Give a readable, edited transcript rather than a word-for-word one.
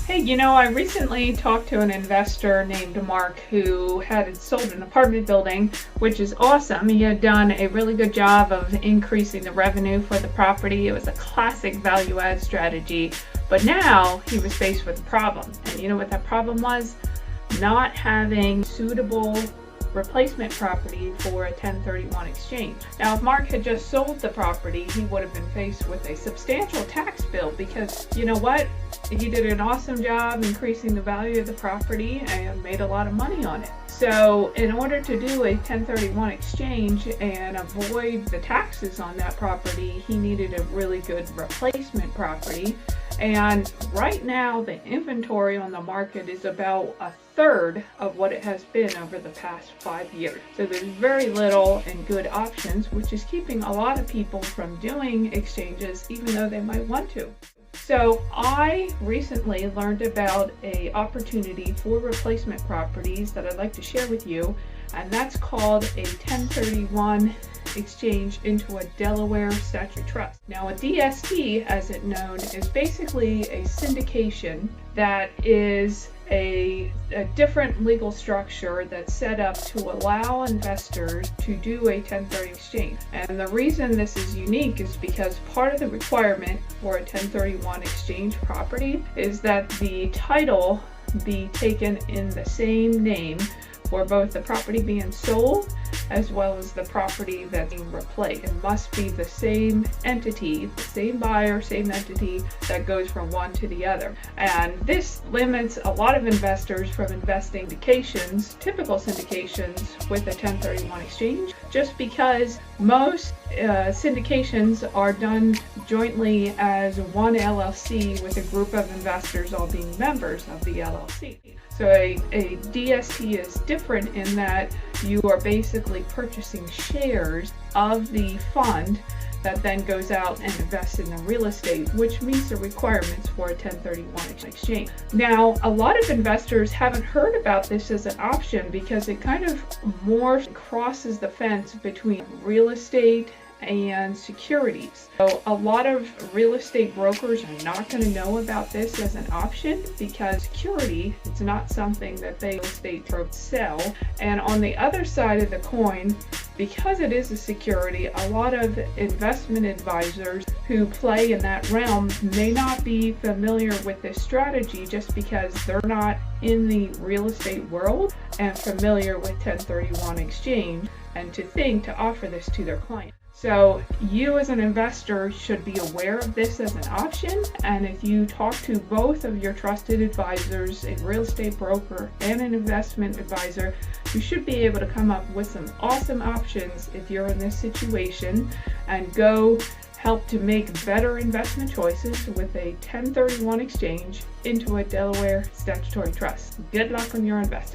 Hey, I recently talked to an investor named Mark who had sold an apartment building, which is awesome. He had done a really good job of increasing the revenue for the property. It was a classic value add strategy, but now he was faced with a problem. And you know what that problem was? Not having suitable replacement property for a 1031 exchange. Now, if Mark had just sold the property, he would have been faced with a substantial tax bill because you know what? He did an awesome job increasing the value of the property and made a lot of money on it. So in order to do a 1031 exchange and avoid the taxes on that property, he needed a really good replacement property. And right now the inventory on the market is about a third of what it has been over the past 5 years. So there's very little and good options, which is keeping a lot of people from doing exchanges even though they might want to. So I recently learned about an opportunity for replacement properties that I'd like to share with you, and that's called a 1031 exchange into a Delaware Statutory Trust. Now, a DST, as it's known, is basically a syndication that is a different legal structure that's set up to allow investors to do a 1030 exchange. And the reason this is unique is because part of the requirement for a 1031 exchange property is that the title be taken in the same name for both the property being sold as well as the property that's being replaced. It must be the same entity, the same buyer, same entity that goes from one to the other. And this limits a lot of investors from investing syndications, typical syndications with a 1031 exchange, just because most syndications are done jointly as one LLC with a group of investors all being members of the LLC. So a DST is different in that you are basically purchasing shares of the fund that then goes out and invests in the real estate, which meets the requirements for a 1031 exchange. Now, a lot of investors haven't heard about this as an option because it kind of more crosses the fence between real estate and securities. So a lot of real estate brokers are not going to know about this as an option because security is not something that they real estate brokers sell. And on the other side of the coin, because it is a security, a lot of investment advisors who play in that realm may not be familiar with this strategy just because they're not in the real estate world and familiar with 1031 exchange and to offer this to their client. So you as an investor should be aware of this as an option, and if you talk to both of your trusted advisors, a real estate broker and an investment advisor, you should be able to come up with some awesome options if you're in this situation and go help to make better investment choices with a 1031 exchange into a Delaware Statutory Trust. Good luck on your investing.